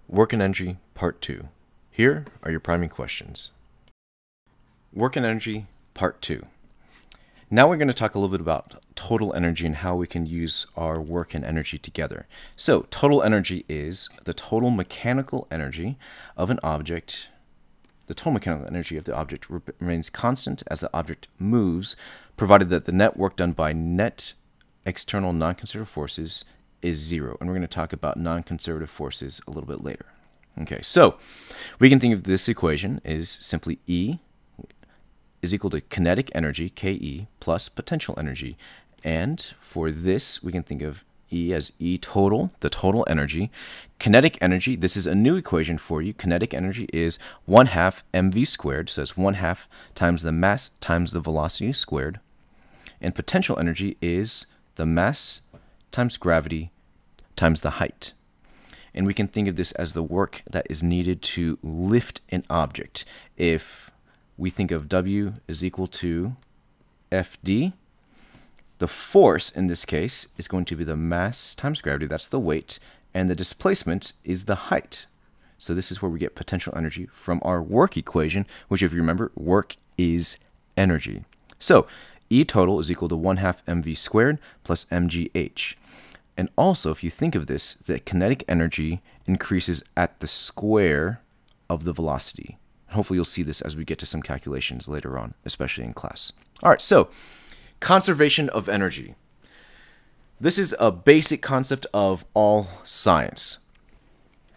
Work and Energy, Part 2. Here are your priming questions. Work and Energy, Part 2. Now we're going to talk a little bit about total energy and how we can use our work and energy together. So, total energy is the total mechanical energy of an object. The total mechanical energy of the object remains constant as the object moves, provided that the net work done by net external non-conservative forces is zero. And we're going to talk about non-conservative forces a little bit later. Okay, so we can think of this equation as simply E is equal to kinetic energy, Ke, plus potential energy. And for this, we can think of E as E total, the total energy. Kinetic energy, this is a new equation for you. Kinetic energy is 1/2 mv squared, so that's 1/2 times the mass times the velocity squared. And potential energy is the mass times gravity times the height. And we can think of this as the work that is needed to lift an object. If we think of W is equal to Fd, the force in this case is going to be the mass times gravity, that's the weight, and the displacement is the height. So this is where we get potential energy from our work equation, which if you remember, work is energy. So E total is equal to 1/2 mv squared plus mgh. And also, if you think of this, the kinetic energy increases at the square of the velocity. Hopefully you'll see this as we get to some calculations later on, especially in class. All right, so conservation of energy. This is a basic concept of all science.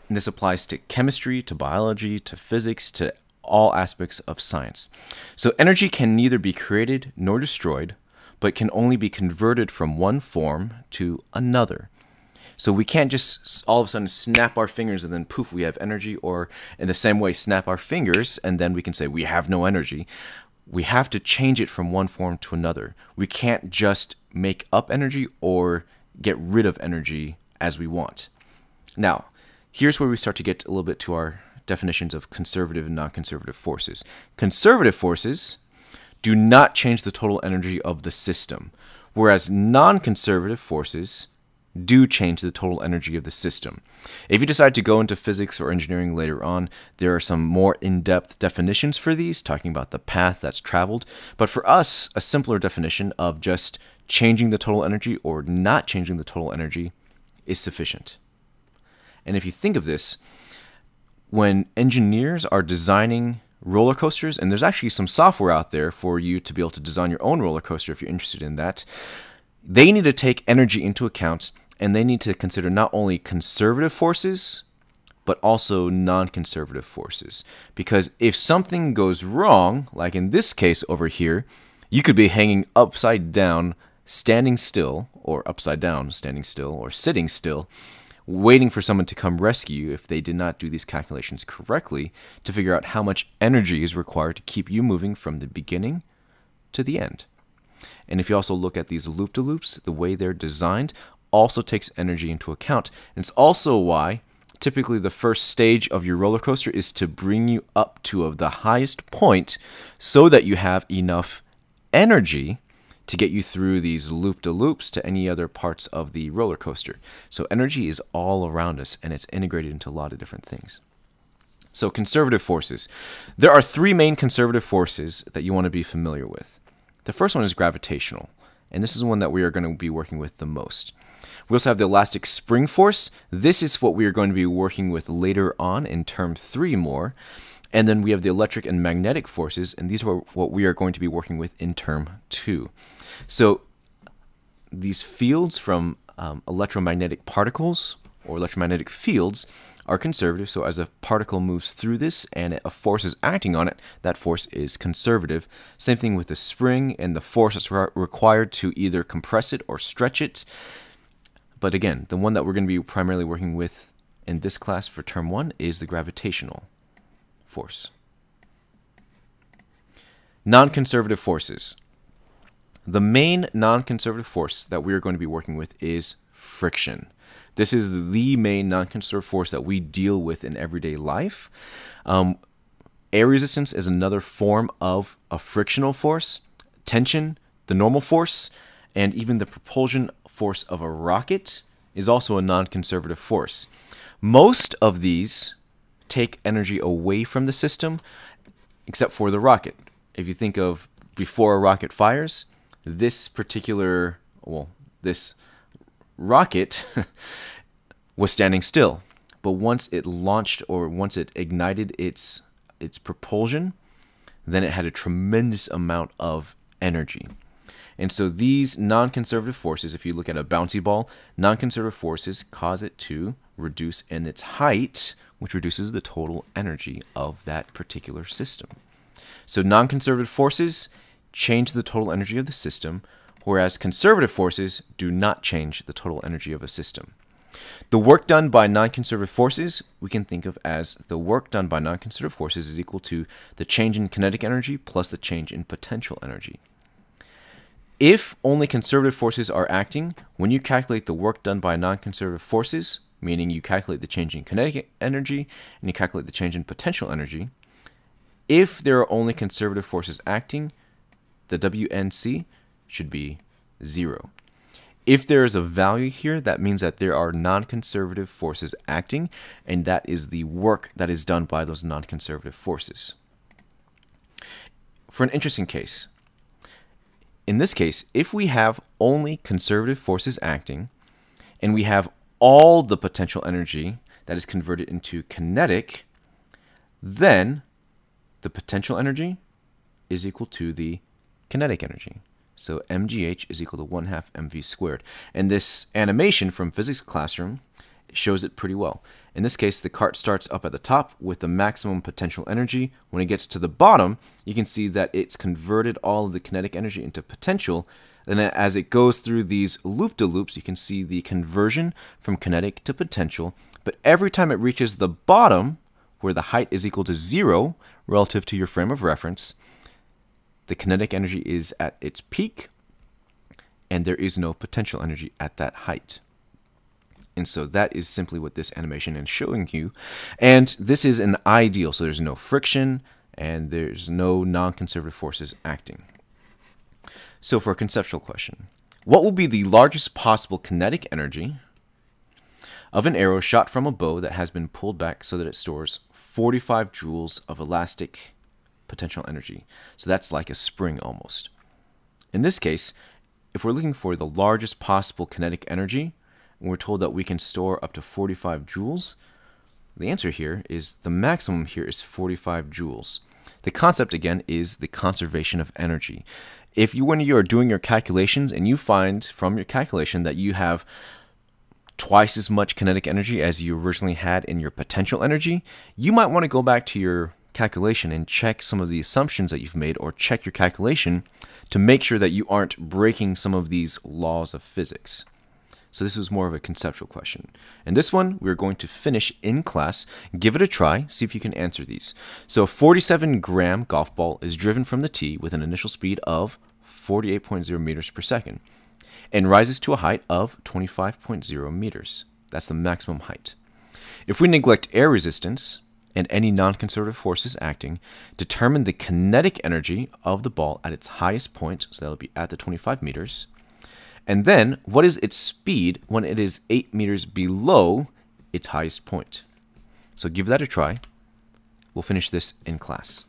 And this applies to chemistry, to biology, to physics, to all aspects of science. So energy can neither be created nor destroyed, but can only be converted from one form to another. So we can't just all of a sudden snap our fingers and then poof, we have energy, or in the same way snap our fingers and then we can say we have no energy. We have to change it from one form to another. We can't just make up energy or get rid of energy as we want. Now, here's where we start to get a little bit to our definitions of conservative and non-conservative forces. Conservative forces do not change the total energy of the system, whereas non-conservative forces do change the total energy of the system. If you decide to go into physics or engineering later on, there are some more in-depth definitions for these, talking about the path that's traveled. But for us, a simpler definition of just changing the total energy or not changing the total energy is sufficient. And if you think of this, when engineers are designing roller coasters, and there's actually some software out there for you to be able to design your own roller coaster if you're interested in that, they need to take energy into account, and they need to consider not only conservative forces, but also non-conservative forces. Because if something goes wrong, like in this case over here, you could be hanging upside down, standing still, or upside down, standing still, or sitting still, waiting for someone to come rescue you if they did not do these calculations correctly to figure out how much energy is required to keep you moving from the beginning to the end. And if you also look at these loop-de-loops, the way they're designed also takes energy into account. And it's also why typically the first stage of your roller coaster is to bring you up to the highest point so that you have enough energy to get you through these loop-de-loops to any other parts of the roller coaster. So energy is all around us, and it's integrated into a lot of different things. So conservative forces. There are three main conservative forces that you want to be familiar with. The first one is gravitational, and this is one that we are going to be working with the most. We also have the elastic spring force. This is what we are going to be working with later on in term 3 more. And then we have the electric and magnetic forces, and these are what we are going to be working with in term 2. So these fields from electromagnetic particles or electromagnetic fields are conservative. So as a particle moves through this and a force is acting on it, that force is conservative. Same thing with the spring and the force that's required to either compress it or stretch it. But again, the one that we're going to be primarily working with in this class for term 1 is the gravitational force. Non-conservative forces. The main non-conservative force that we are going to be working with is friction. This is the main non-conservative force that we deal with in everyday life. Air resistance is another form of a frictional force. Tension, the normal force, and even the propulsion force of a rocket is also a non-conservative force. Most of these take energy away from the system, except for the rocket. If you think of before a rocket fires, this rocket was standing still. But once it launched, or once it ignited its propulsion, then it had a tremendous amount of energy. And so these non-conservative forces, if you look at a bouncy ball, non-conservative forces cause it to reduce in its height, which reduces the total energy of that particular system. So non-conservative forces change the total energy of the system, whereas conservative forces do not change the total energy of a system. The work done by non-conservative forces we can think of as the work done by non-conservative forces is equal to the change in kinetic energy plus the change in potential energy. If only conservative forces are acting, when you calculate the work done by non-conservative forces, meaning you calculate the change in kinetic energy and you calculate the change in potential energy, if there are only conservative forces acting, the WNC should be 0. If there is a value here, that means that there are non-conservative forces acting, and that is the work that is done by those non-conservative forces. For an interesting case, in this case, if we have only conservative forces acting, and we have all the potential energy that is converted into kinetic, then the potential energy is equal to the kinetic energy. So mgh is equal to 1/2 mv squared. And this animation from physics classroom shows it pretty well. In this case, the cart starts up at the top with the maximum potential energy. When it gets to the bottom, you can see that it's converted all of the kinetic energy into potential. And then as it goes through these loop-de-loops, you can see the conversion from kinetic to potential. But every time it reaches the bottom, where the height is equal to 0 relative to your frame of reference, the kinetic energy is at its peak, and there is no potential energy at that height. And so that is simply what this animation is showing you. And this is an ideal, so there's no friction, and there's no non-conservative forces acting. So for a conceptual question, what will be the largest possible kinetic energy of an arrow shot from a bow that has been pulled back so that it stores 45 joules of elastic potential energy? So that's like a spring almost. In this case, if we're looking for the largest possible kinetic energy, and we're told that we can store up to 45 joules, the answer here is the maximum here is 45 joules. The concept again is the conservation of energy. When you are doing your calculations and you find from your calculation that you have twice as much kinetic energy as you originally had in your potential energy, you might want to go back to your calculation and check some of the assumptions that you've made, or check your calculation to make sure that you aren't breaking some of these laws of physics. So this was more of a conceptual question. And this one we're going to finish in class. Give it a try, see if you can answer these. So a 47-gram golf ball is driven from the tee with an initial speed of 48.0 meters per second and rises to a height of 25.0 meters. That's the maximum height. If we neglect air resistance and any non-conservative forces acting, determine the kinetic energy of the ball at its highest point, so that'll be at the 25 meters, and then what is its speed when it is 8 meters below its highest point. So give that a try. We'll finish this in class.